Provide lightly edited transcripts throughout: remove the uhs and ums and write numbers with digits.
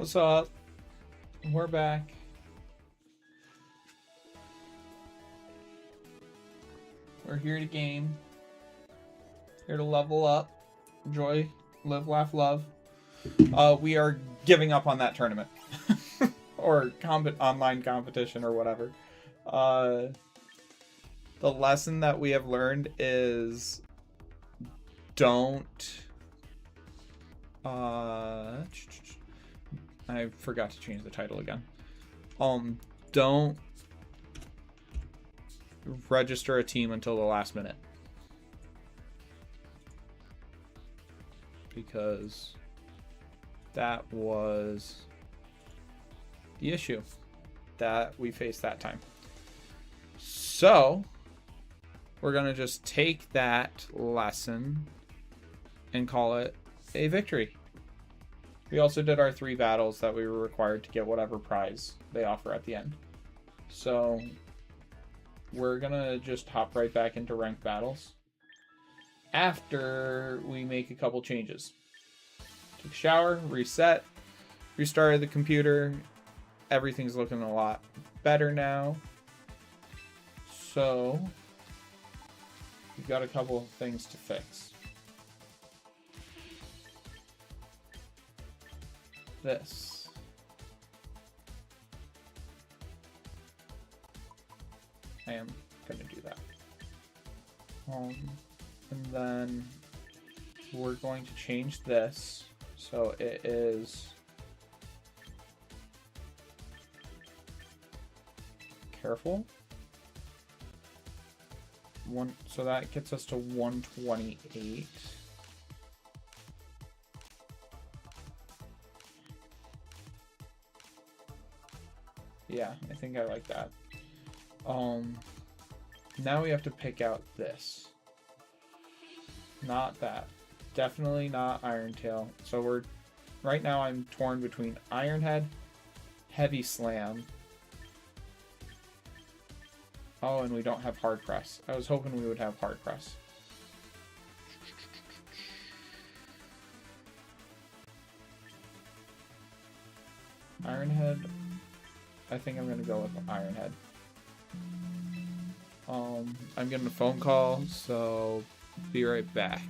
What's up? We're back. We're here to game. Here to level up. Enjoy. Live, laugh, love. We are giving up on that tournament. Or online competition or whatever. The lesson that we have learned is don't... I forgot to change the title again. Don't register a team until the last minute. Because that was the issue that we faced that time. So we're going to just take that lesson and call it a victory. We also did our 3 battles that we were required to get whatever prize they offer at the end. So we're going to just hop right back into ranked battles after we make a couple changes. Took a shower, reset, restarted the computer. Everything's looking a lot better now. So we've got a couple of things to fix. This. I am going to do that. And then we're going to change this so it is careful. So that gets us to 128. Yeah, I think I like that. Now we have to pick out this. Not that. Definitely not Irontail. So right now I'm torn between Ironhead, Heavy Slam. Oh, and we don't have Hard Press. I was hoping we would have Hard Press. Ironhead. I think I'm gonna go with Ironhead. I'm getting a phone call, so be right back.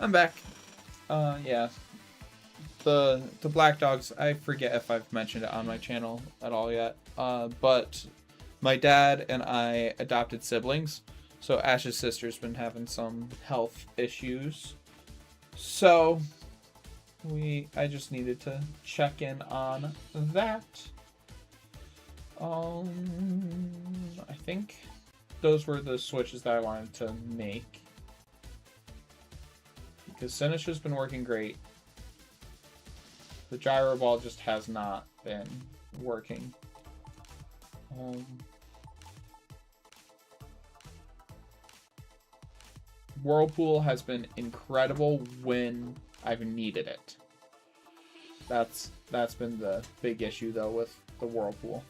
I'm back. Yeah. The Black Dogs, I forget if I've mentioned it on my channel at all yet. But my dad and I adopted siblings. So Ash's sister's been having some health issues. So I just needed to check in on that. I think those were the switches that I wanted to make. Because Sinistcha's been working great. The gyro ball just has not been working. Whirlpool has been incredible when I've needed it. That's been the big issue though with the Whirlpool.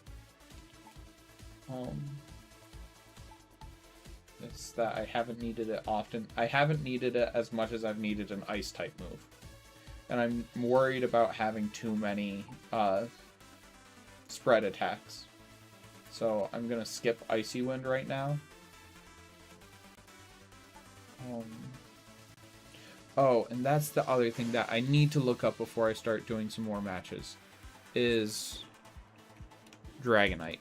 It's that I haven't needed it often. I haven't needed it as much as I've needed an ice type move. And I'm worried about having too many spread attacks. So I'm going to skip Icy Wind right now. Oh, and that's the other thing that I need to look up before I start doing some more matches. Is Dragonite.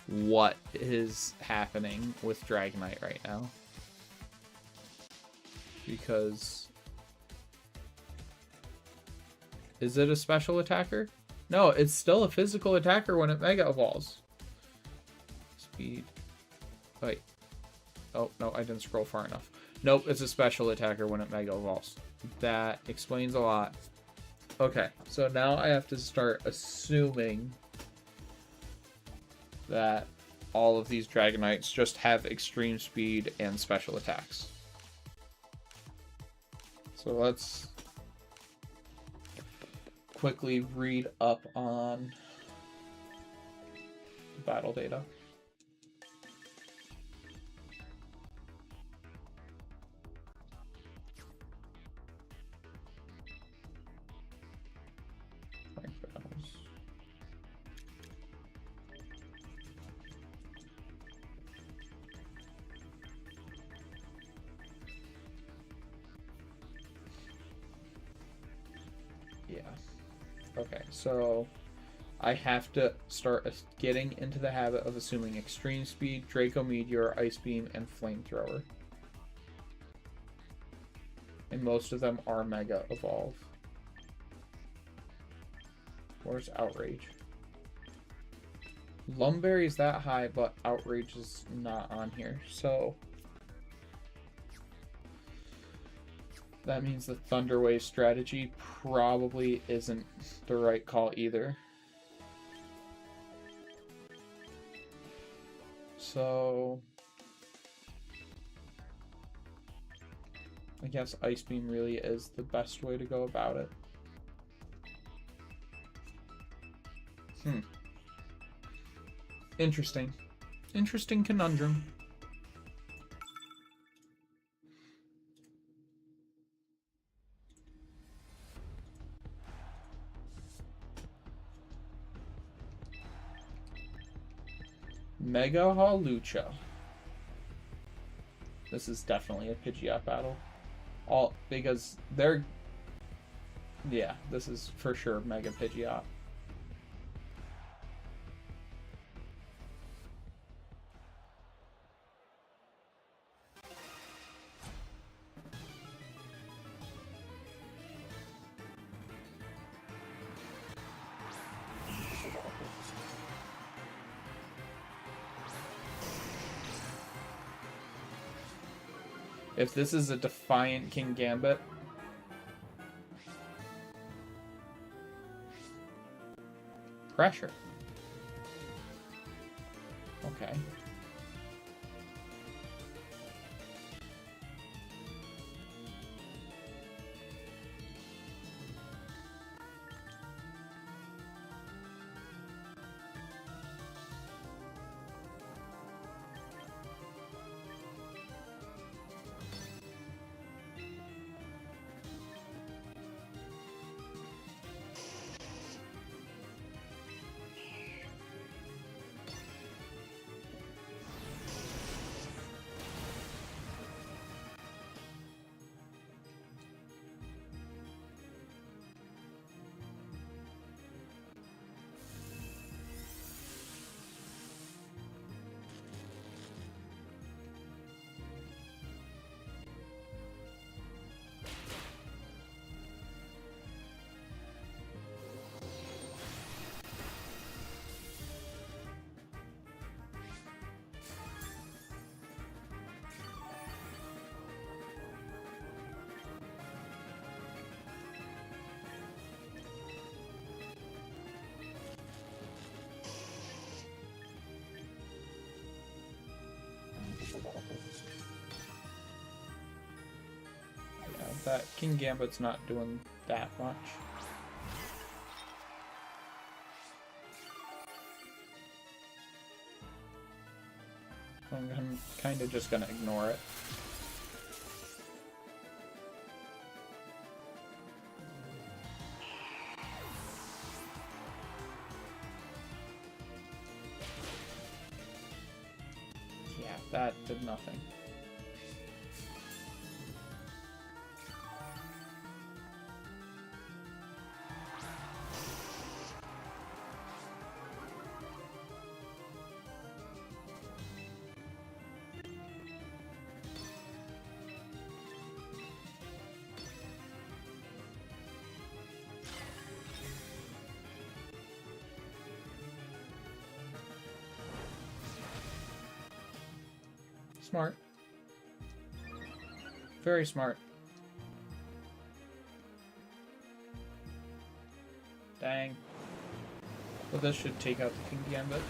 What is happening with Dragonite right now? Because... is it a special attacker? No, it's still a physical attacker when it Mega Evolves. Speed. Wait. Oh, no, I didn't scroll far enough. Nope, it's a special attacker when it Mega Evolves. That explains a lot. Okay, so now I have to start assuming that all of these Dragonites just have extreme speed and special attacks. So let's quickly read up on battle data. Okay, so I have to start getting into the habit of assuming Extreme Speed, Draco Meteor, Ice Beam, and Flamethrower. And most of them are Mega Evolve. Where's Outrage? Lumberry is that high, but Outrage is not on here, so... that means the Thunder Wave strategy probably isn't the right call either. So... I guess Ice Beam really is the best way to go about it. Interesting. Interesting conundrum. Mega Hawlucha. This is definitely a Pidgeot battle. Because they're... yeah, this is for sure Mega Pidgeot. If this is a Defiant Kingambit, pressure. Okay. that King Gambit's not doing that much. I'm kind of just gonna ignore it. Yeah, that did nothing. Smart. Very smart. Dang. Well, this should take out the King Gambit.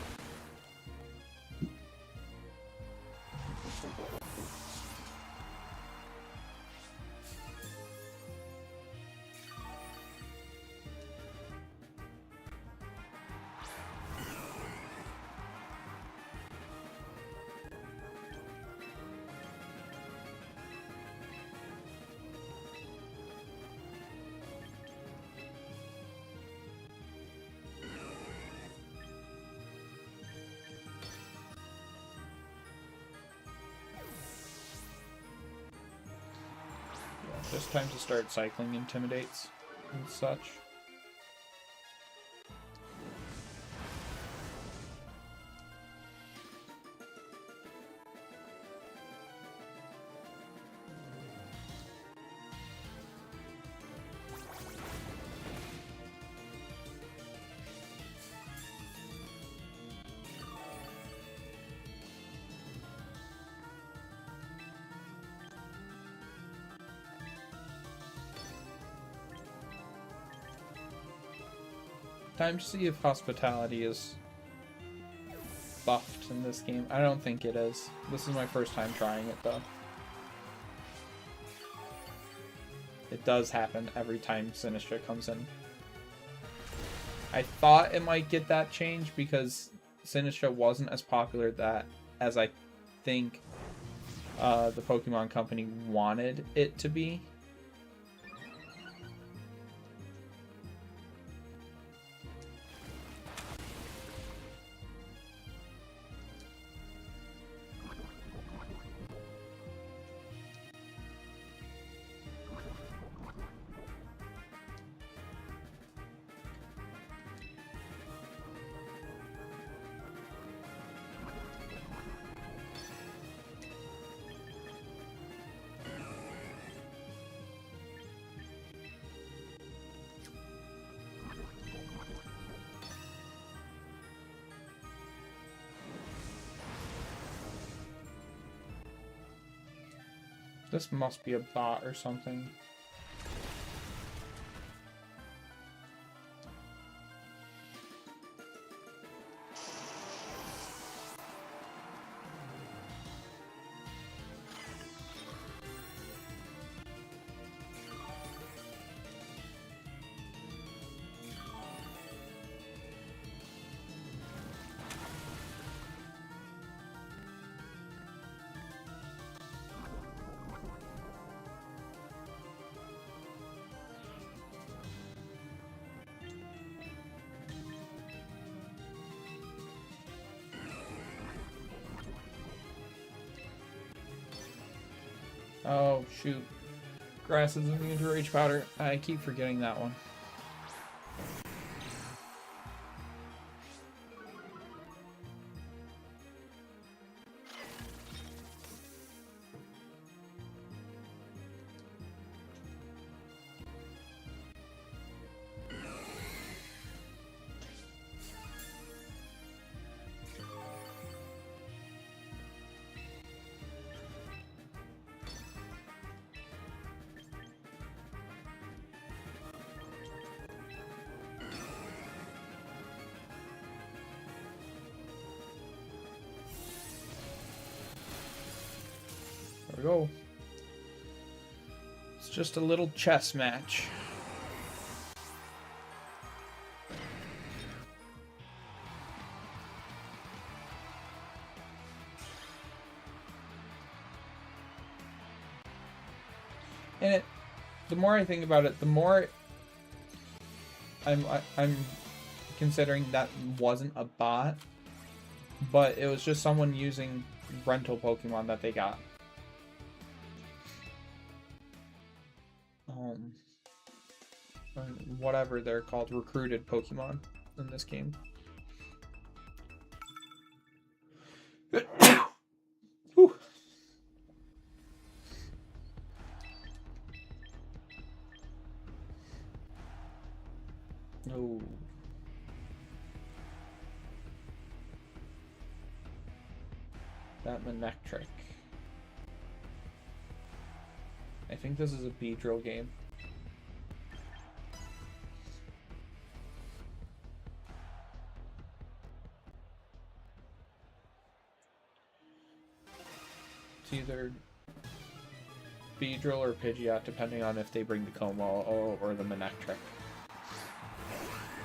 Just time to start cycling Intimidates and such. Time to see if Hospitality is buffed in this game. I don't think it is. This is my first time trying it, though. It does happen every time Sinistra comes in. I thought it might get that change because Sinistra wasn't as popular as I think the Pokemon Company wanted it to be. This must be a bot or something. Oh, shoot. Grass is immune to Rage Powder. I keep forgetting that one. There we go. Let's just a little chess match. And the more I think about it, the more I'm considering that wasn't a bot, but it was just someone using rental Pokemon that they got. Whatever they're called, recruited Pokemon in this game. Whew. Oh. That Manectric. I think this is a Beedrill game. It's either Beedrill or Pidgeot, depending on if they bring the Como or the Manectric.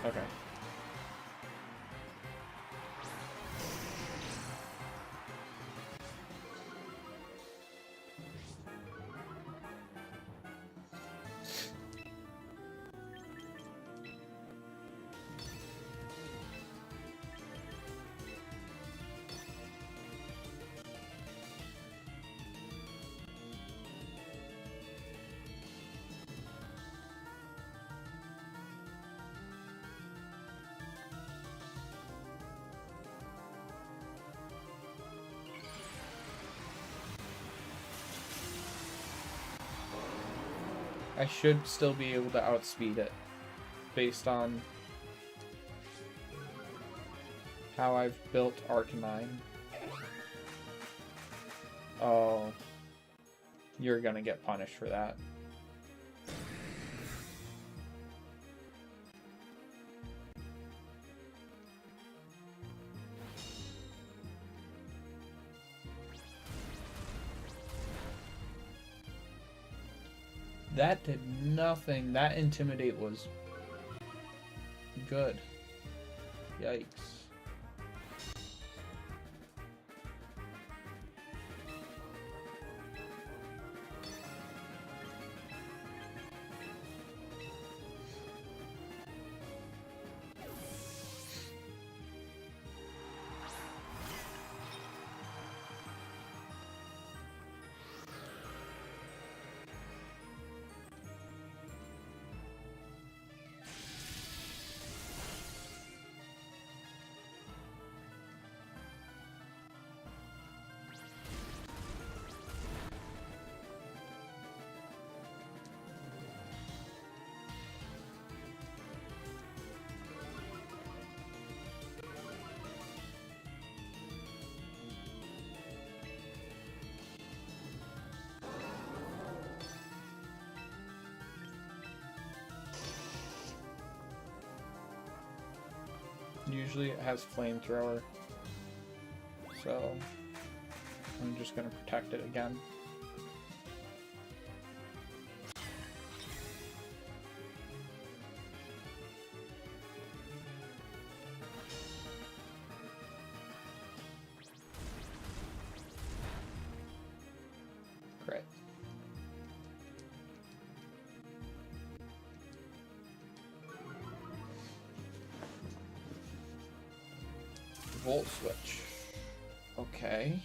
Okay. I should still be able to outspeed it based on how I've built Arcanine. Oh, you're gonna get punished for that. That did nothing. That Intimidate was good. Yikes. Usually it has Flamethrower, so I'm just going to protect it again. Crit. Volt Switch. Okay.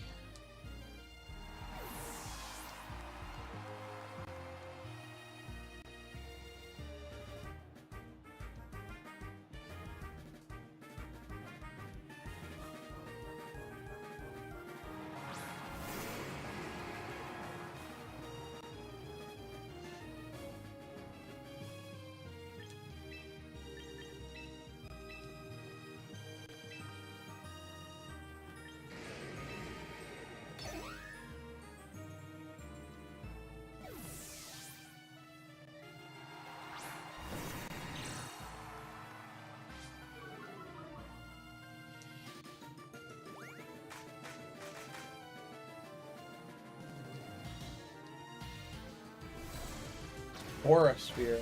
Aura Sphere.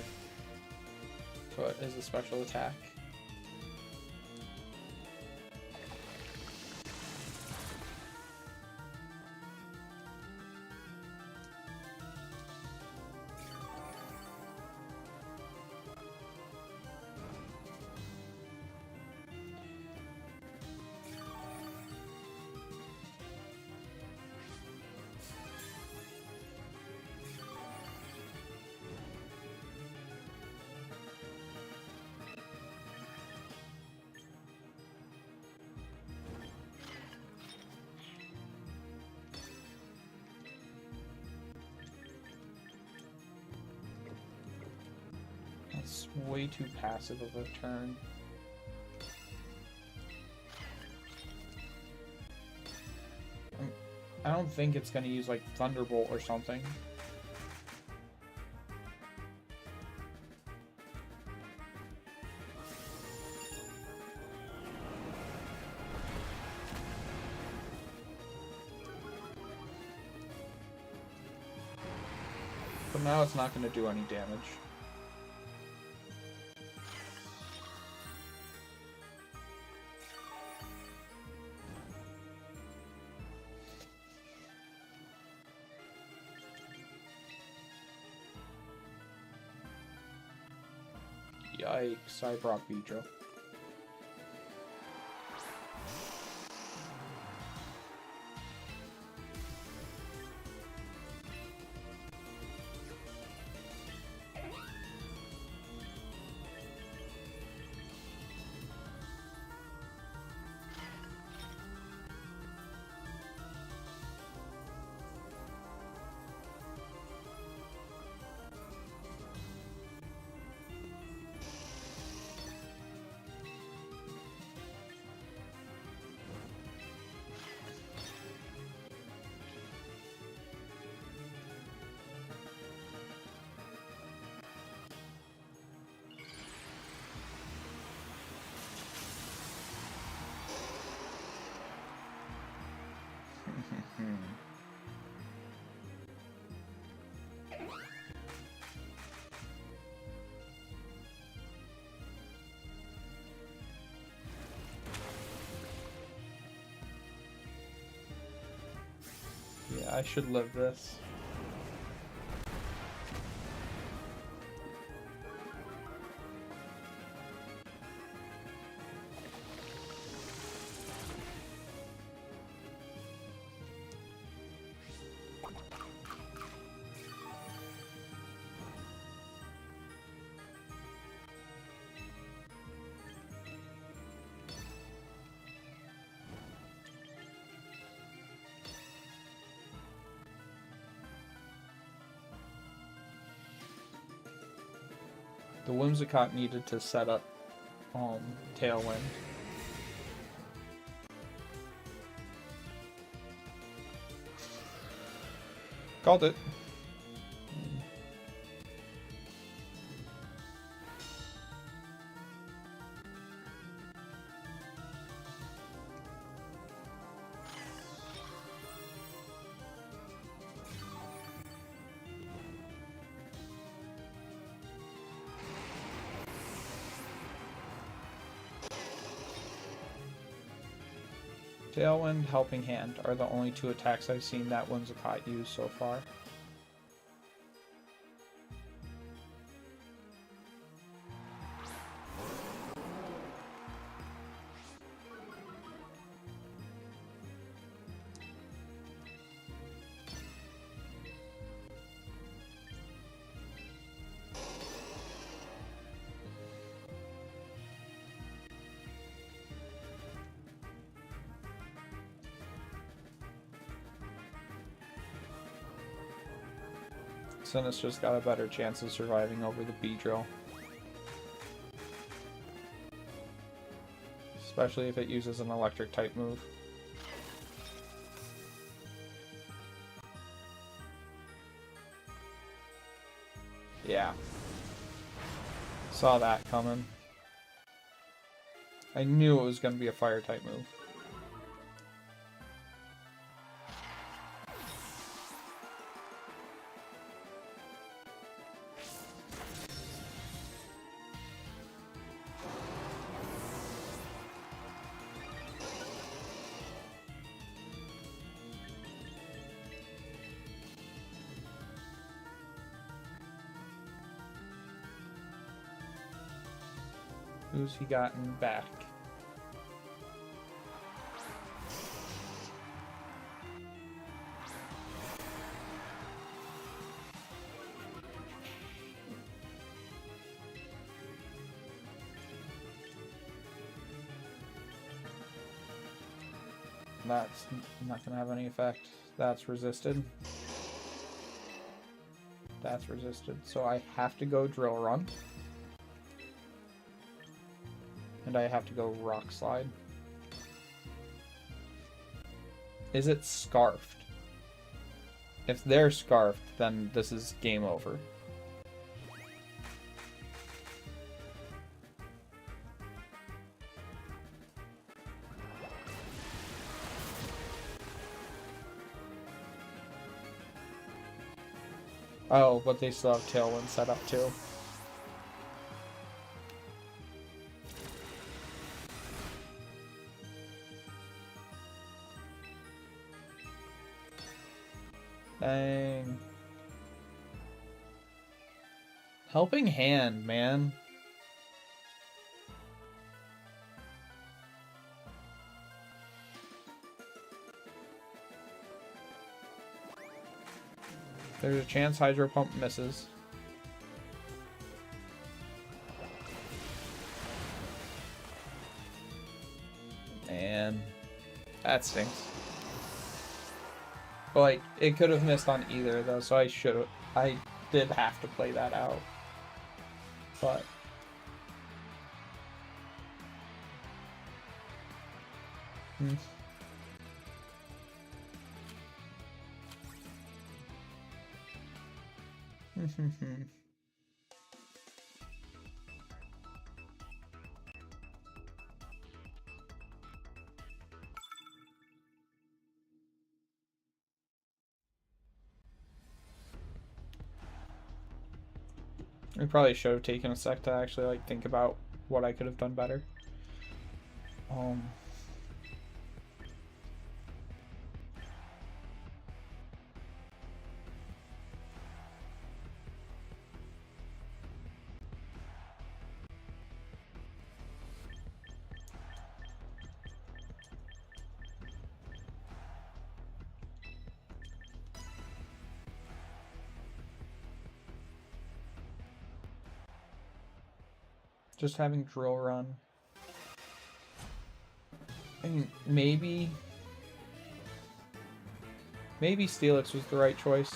So it is a special attack. That's way too passive of a turn. I don't think it's going to use, like, Thunderbolt or something. But now it's not going to do any damage. Yikes, I brought Beedrill. Yeah, I should live this. The Whimsicott needed to set up Tailwind. Called it. Tailwind, Helping Hand are the only two attacks I've seen that Whimsicott use so far. Sinistra's got a better chance of surviving over the Beedrill. Especially if it uses an electric type move. Yeah. Saw that coming. I knew it was going to be a fire type move. Who's he gotten back? That's not going to have any effect. That's resisted. That's resisted. So I have to go Drill Run. And I have to go Rock Slide. Is it Scarfed? If they're Scarfed, then this is game over. Oh, but they still have Tailwind set up too. Dang. Helping Hand, man. There's a chance Hydro Pump misses. And that stinks. But like, it could have missed on either though, so I did have to play that out. But I probably should have taken a sec to actually like think about what I could have done better. Just having Drill Run. I mean, maybe Steelix was the right choice.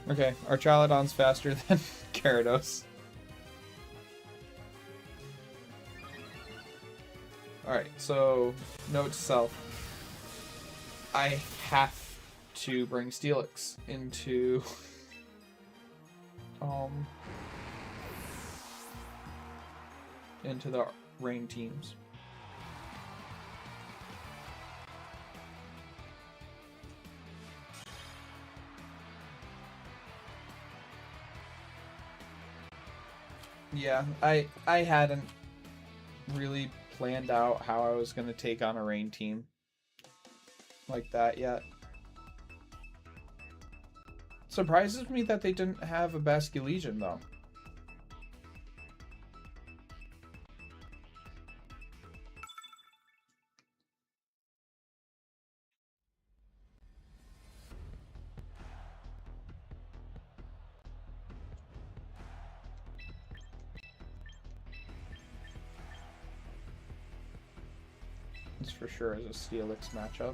Okay, our Charladon's faster than Gyarados. Alright, so note to self. I have to bring Steelix into into the rain teams. Yeah, I hadn't really planned out how I was going to take on a rain team like that yet. Surprises me that they didn't have a Basculegion though. This for sure is a Steelix matchup.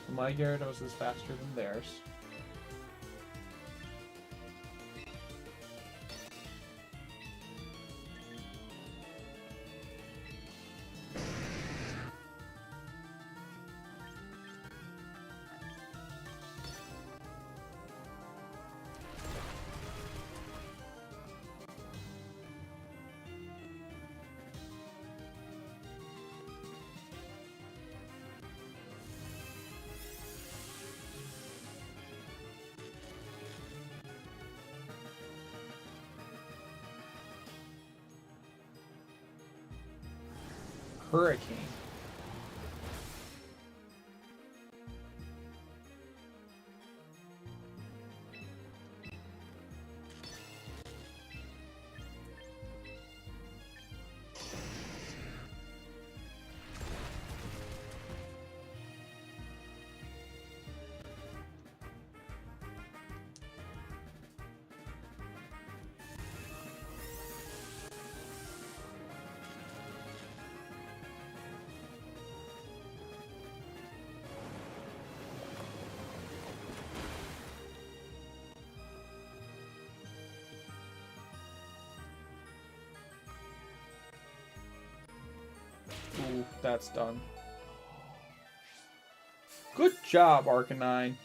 My Gyarados is faster than theirs. Hurricane. Ooh, that's done. Good job, Arcanine.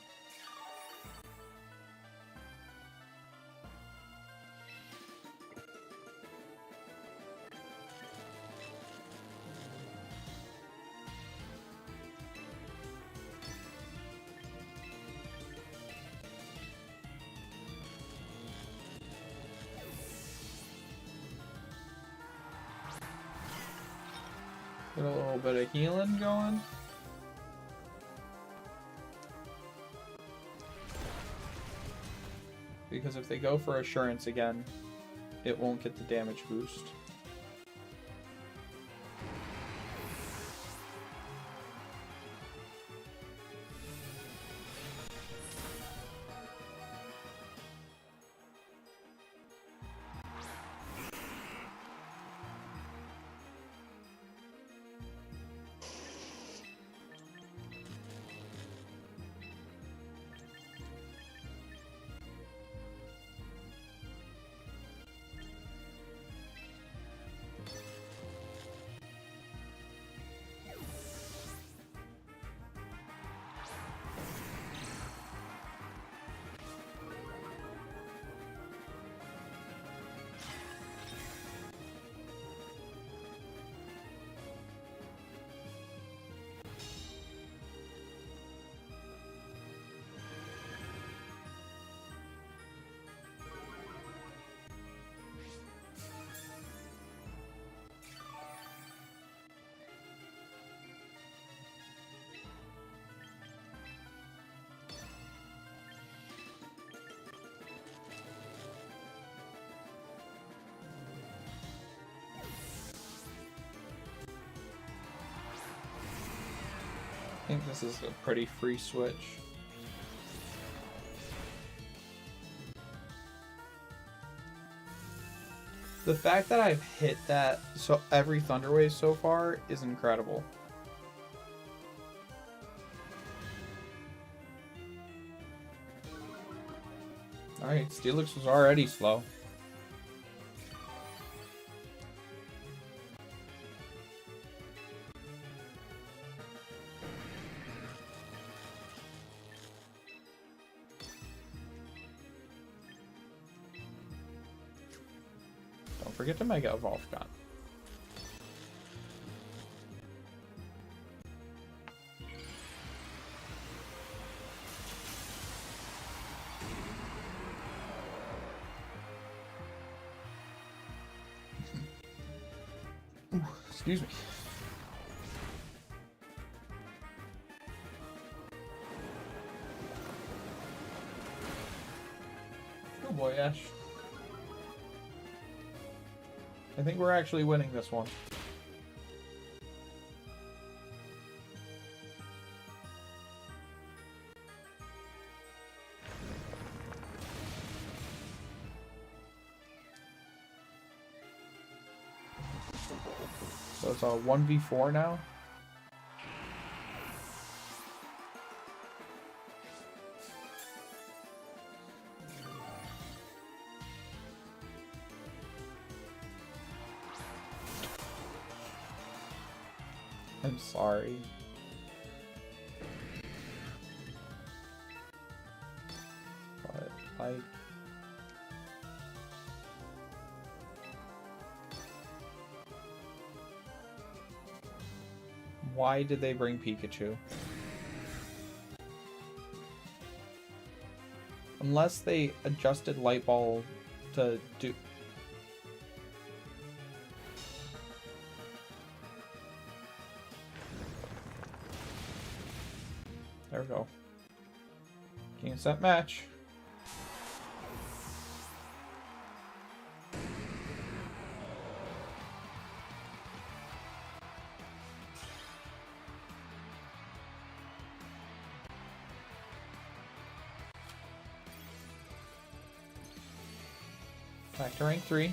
Get a little bit of healing going. Because if they go for Assurance again, it won't get the damage boost. I think this is a pretty free switch. The fact that I've hit that so every Thunder Wave so far is incredible. Alright, Steelix was already slow. Don't forget to Mega Evolve, God. Ooh, excuse me. Good boy, Ash. I think we're actually winning this one. So it's a 1v4 now. I'm sorry. But, like... Why did they bring Pikachu? Unless they adjusted Light Ball to do... There we go. Game, set, match. Back to rank 3.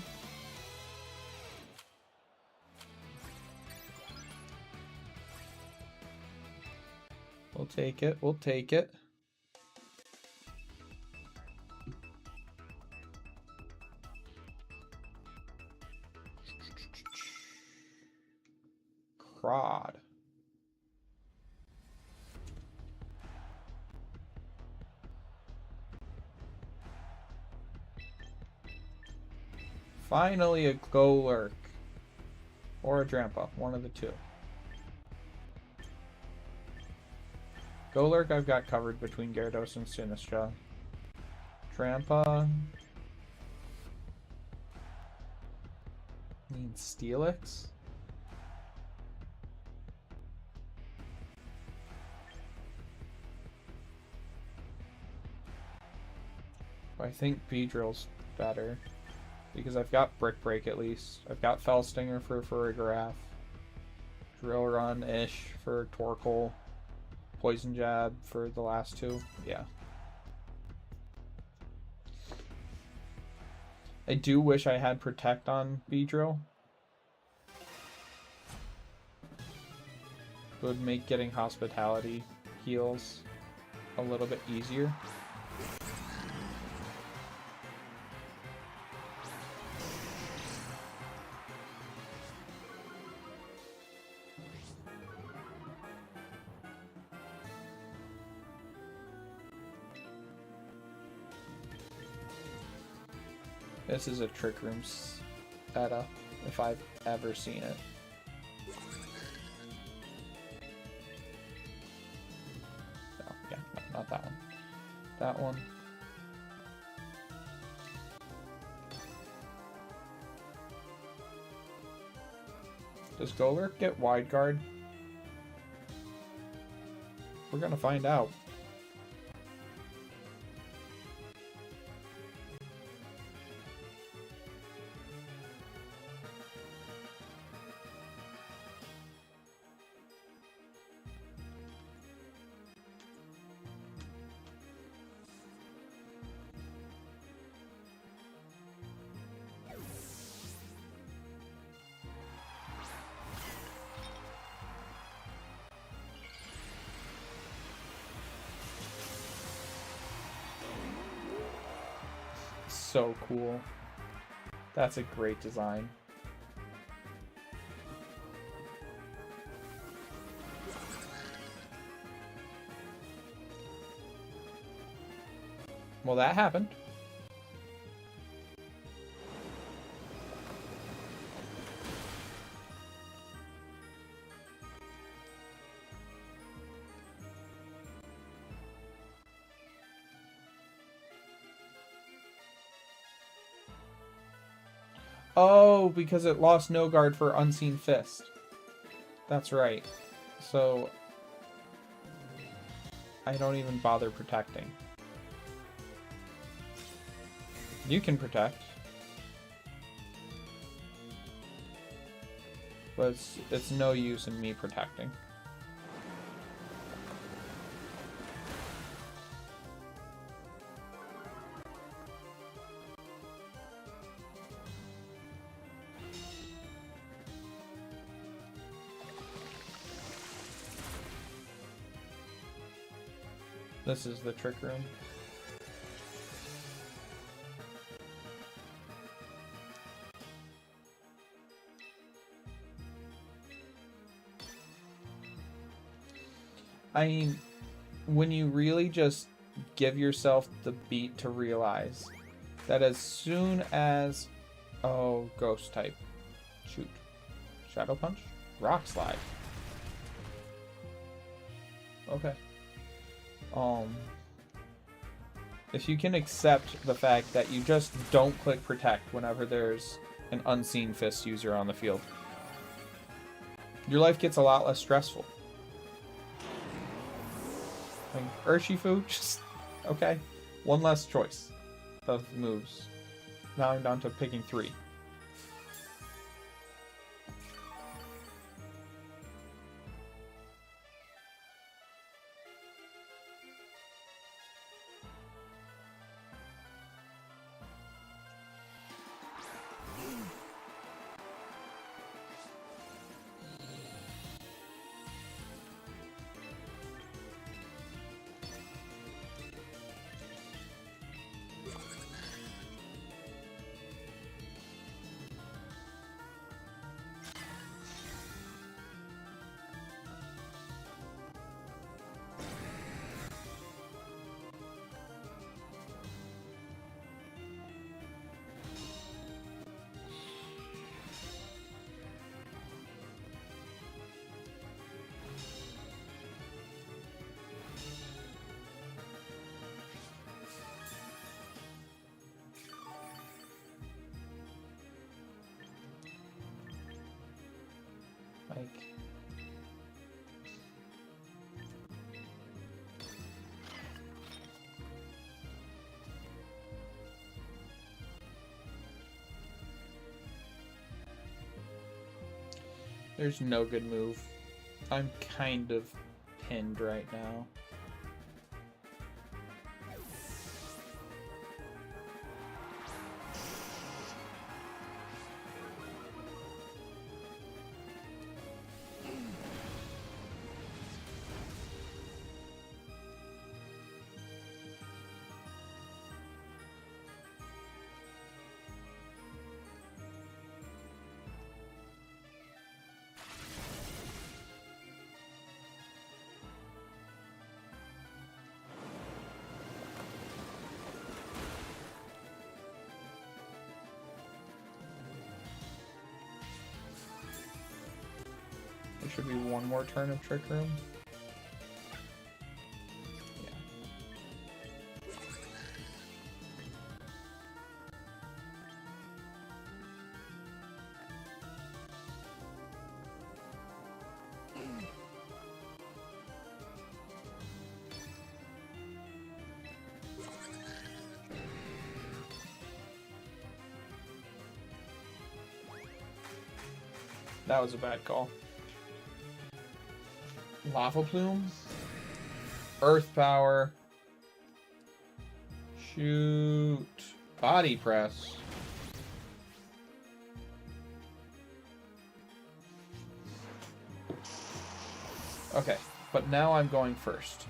We'll take it. We'll take it. Crod. Finally a Golurk. Or a Drampa. One of the two. Golurk I've got covered between Gyarados and Sinistcha. Drampa... Means Steelix? I think Beedrill's better. Because I've got Brick Break at least. I've got Fell Stinger for Farigiraf. Drill Run-ish for Torkoal. Poison Jab for the last two. Yeah. I do wish I had Protect on Beedrill. It would make getting Hospitality heals a little bit easier. This is a Trick Room setup, if I've ever seen it. No, yeah, no, not that one. That one. Does Golurk get Wide Guard? We're gonna find out. So cool. That's a great design. Well, that happened. Oh, because it lost no guard for Unseen Fist. That's right. So I don't even bother protecting. You can protect. But it's no use in me protecting. This is the Trick Room. I mean, when you really just give yourself the beat to realize that as soon as... Oh, ghost type. Shoot. Shadow Punch? Rock Slide. Okay. If you can accept the fact that you just don't click Protect whenever there's an Unseen Fist user on the field, your life gets a lot less stressful. Like, Urshifu, just... Okay. One less choice of moves. Now I'm down to picking 3. Like... There's no good move. I'm kind of pinned right now. There should be one more turn of Trick Room. Yeah. That was a bad call. Lava Plume, Earth Power, shoot, Body Press. Okay, but now I'm going first.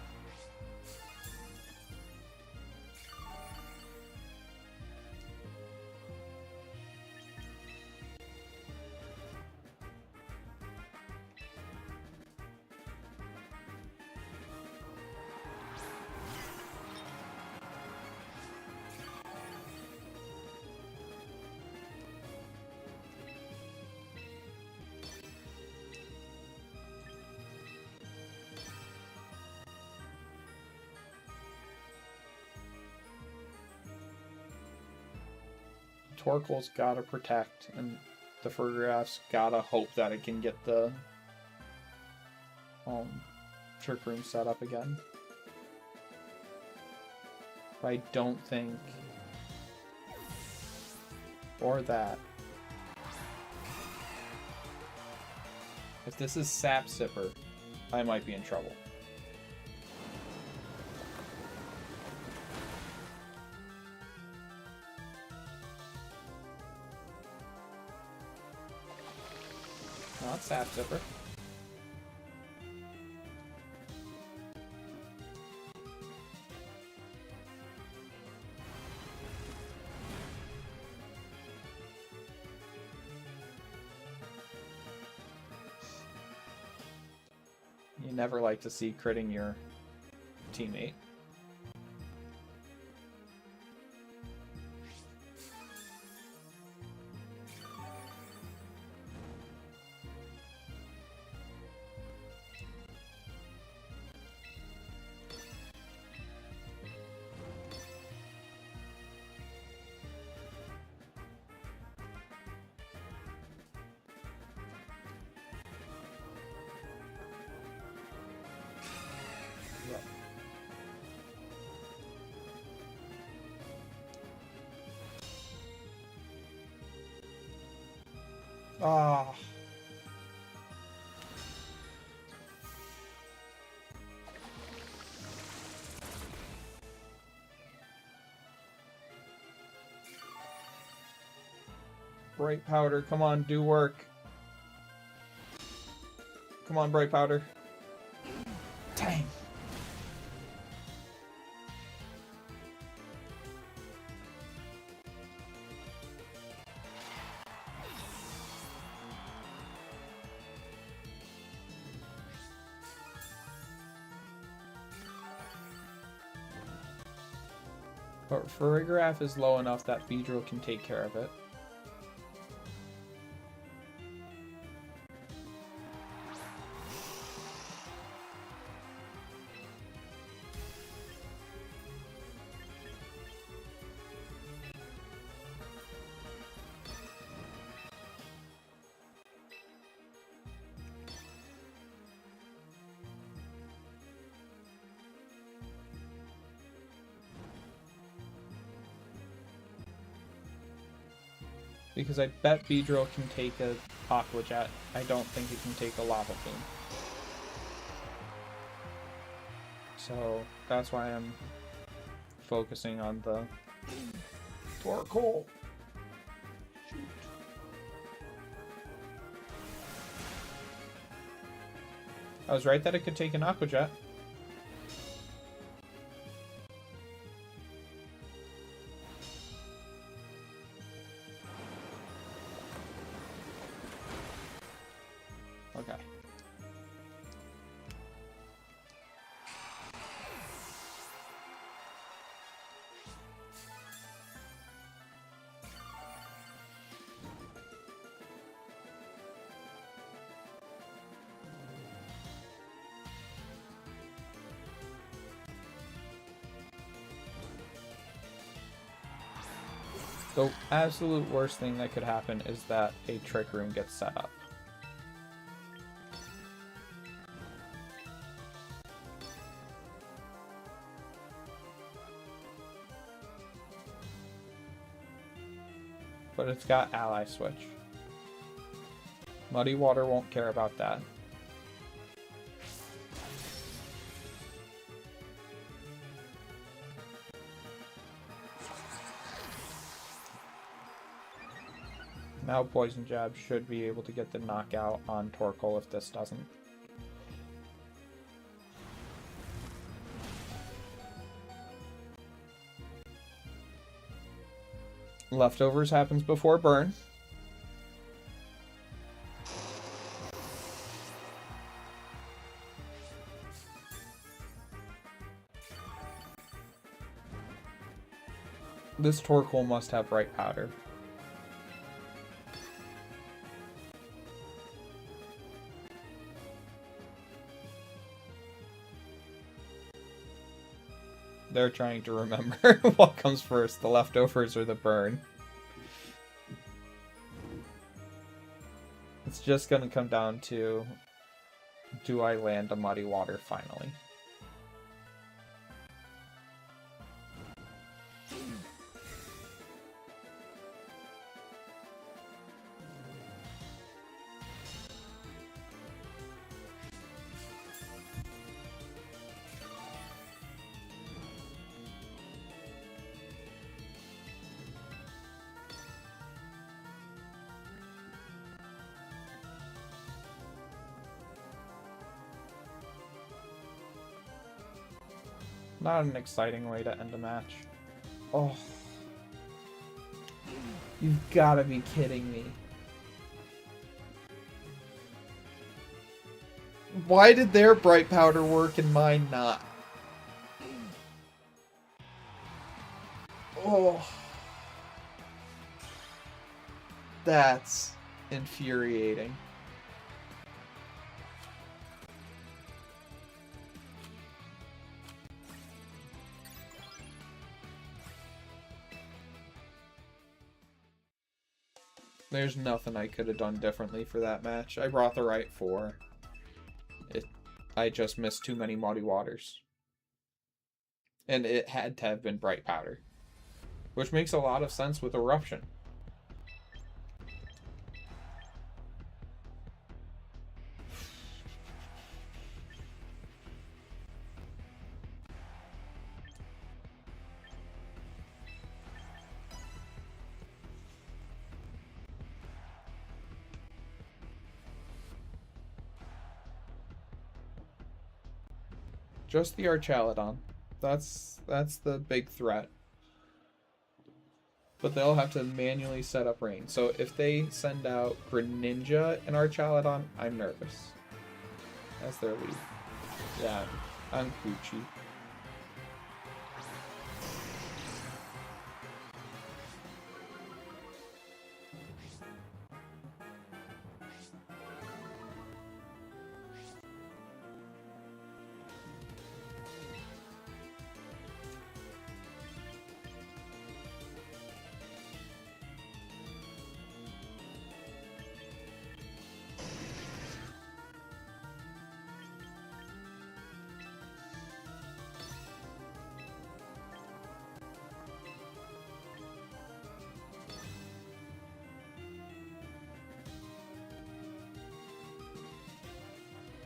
Torkoal's gotta protect, and the Fergraph's gotta hope that it can get the Trick Room set up again. But I don't think... Or that. If this is Sap Sipper, I might be in trouble. Not Sap Sipper. You never like to see critting your teammate. Ah. Bright Powder, come on, do work. Come on, Bright Powder. Dang. But Farigiraf is low enough that Beedrill can take care of it. Because I bet Beedrill can take a Aqua Jet. I don't think it can take a Lava Plume. So that's why I'm focusing on the Torkoal. Shoot. I was right that it could take an Aqua Jet. Okay. The absolute worst thing that could happen is that a Trick Room gets set up. But it's got Ally Switch. Muddy Water won't care about that. Now Poison Jab should be able to get the knockout on Torkoal if this doesn't. Leftovers happens before burn. This Torkoal must have Bright Powder. They're trying to remember what comes first, the leftovers or the burn. It's just going to come down to, do I land a Muddy Water finally? Not an exciting way to end a match. Oh. You've gotta be kidding me. Why did their bright powder work and mine not? Oh. That's infuriating. There's nothing I could have done differently for that match. I brought the right 4. I just missed too many Muddy Waters. And it had to have been Bright Powder. Which makes a lot of sense with Eruption. Just the Archaludon. That's the big threat. But they'll have to manually set up rain. So if they send out Greninja and Archaludon, I'm nervous. That's their lead. Yeah, I'm Gucci.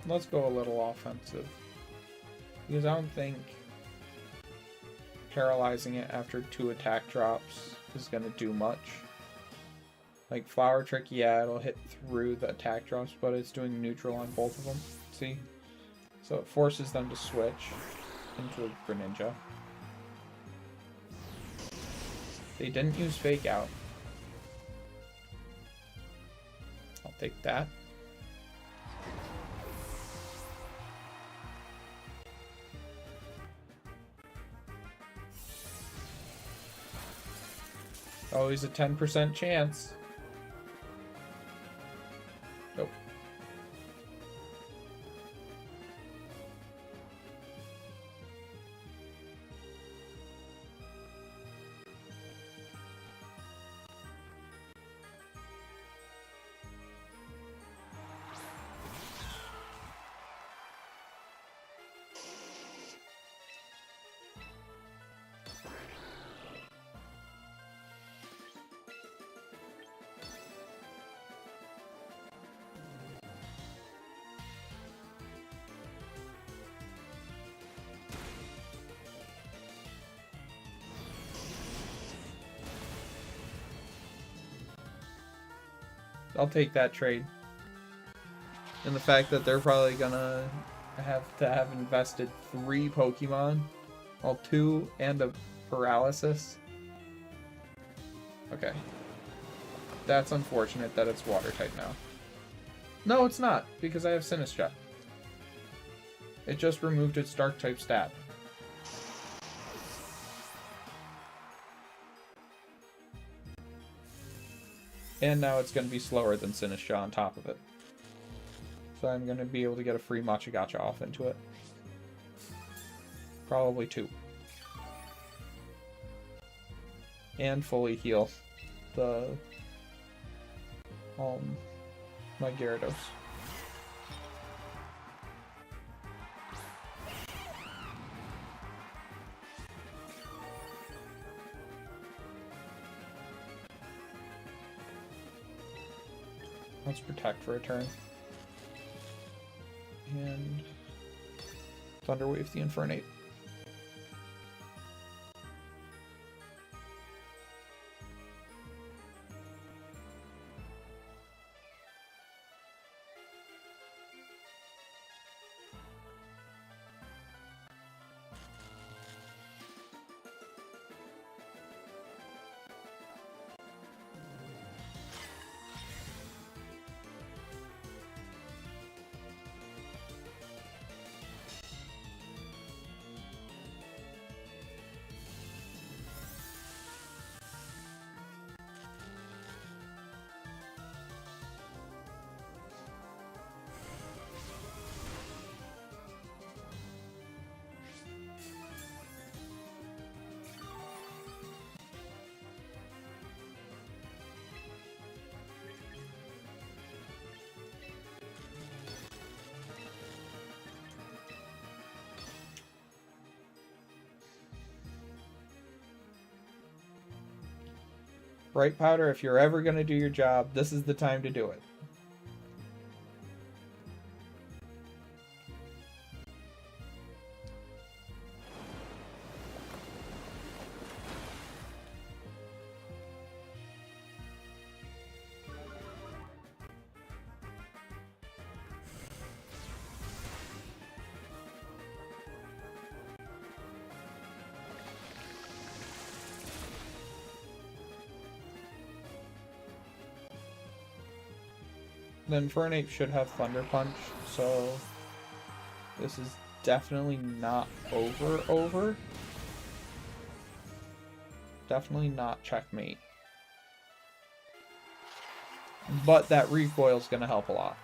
Let's go a little offensive. Because I don't think paralyzing it after 2 attack drops is going to do much. Like Flower Trick, yeah, it'll hit through the attack drops, but it's doing neutral on both of them. See? So it forces them to switch into a Greninja. They didn't use Fake Out. I'll take that. Always a 10% chance. Nope. I'll take that trade. And the fact that they're probably gonna have to have invested 3 Pokemon, well, 2 and a paralysis. Okay. That's unfortunate that it's water type now. No, it's not, because I have Sinistcha. It just removed its dark type stat. And now it's going to be slower than Sinistcha on top of it. So I'm going to be able to get a free Machigacha off into it. Probably 2. And fully heal the my Gyarados. Let's protect for a turn. And Thunderwave the Infernape. Bright Powder, if you're ever going to do your job, this is the time to do it. Then Infernape should have Thunder Punch, so this is definitely not over. Definitely not checkmate. But that recoil is going to help a lot.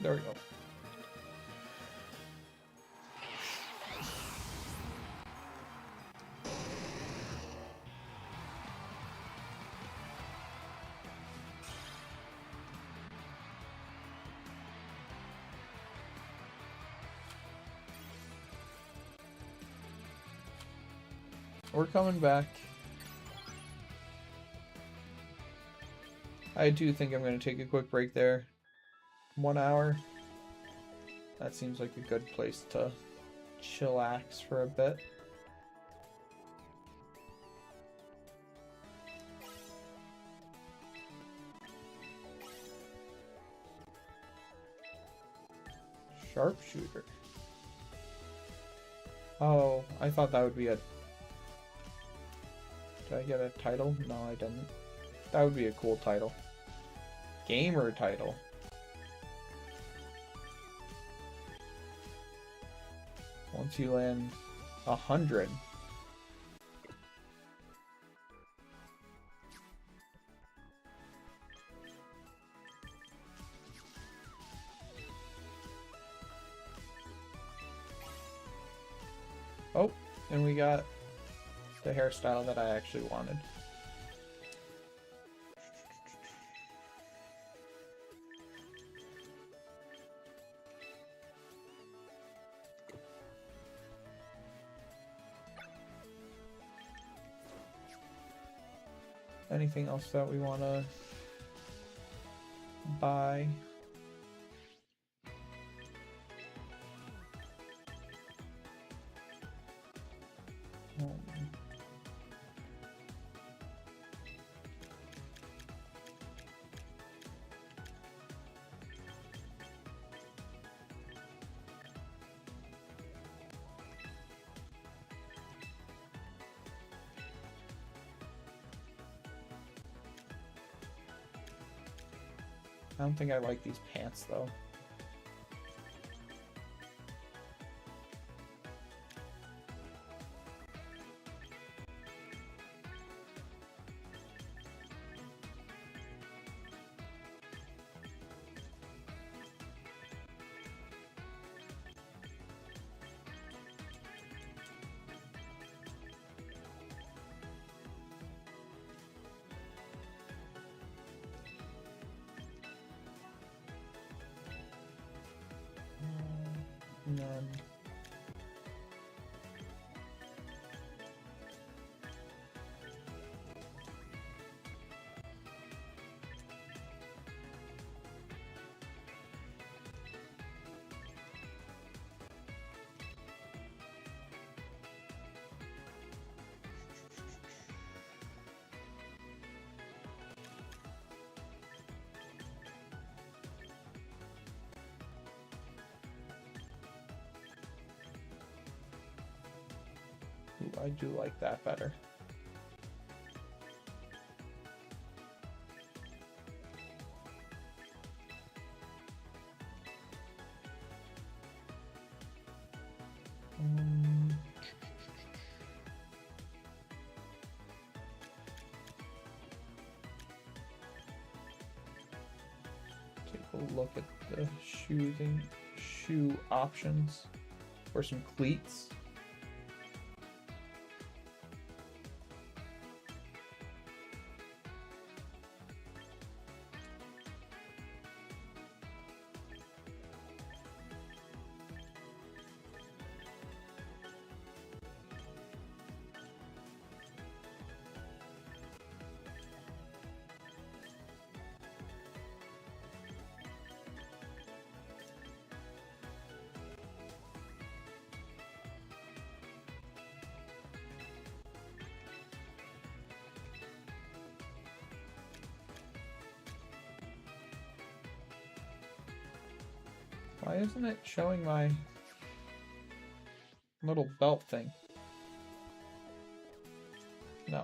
There we go. We're coming back. I do think I'm going to take a quick break there. 1 hour. That seems like a good place to chillax for a bit. Sharpshooter. Oh, I thought that would be a... Did I get a title? No, I didn't. That would be a cool title. Gamer title. Once you land 100. Oh, and we got the hairstyle that I actually wanted. Anything else that we want to buy? I don't think I like these pants though. None. Ooh, I do like that better. a look at the shoe options for some cleats. Why isn't it showing my little belt thing? No.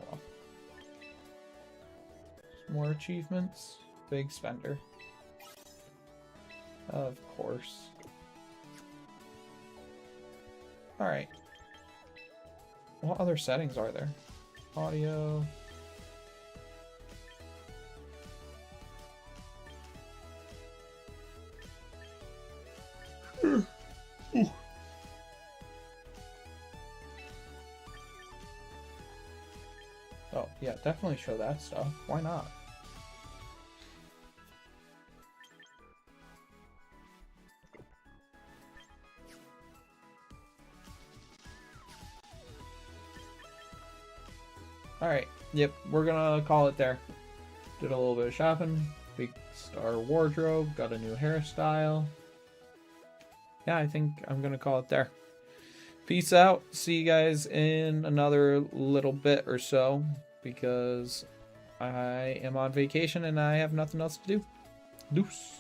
More achievements. Big spender. Of course. Alright. What other settings are there? Audio. Oh, yeah, definitely show that stuff. Why not? Alright, yep, we're gonna call it there. Did a little bit of shopping. Big star wardrobe. Got a new hairstyle. Yeah, I think I'm gonna call it there. Peace out. See you guys in another little bit or so, because I am on vacation and I have nothing else to do. Deuces.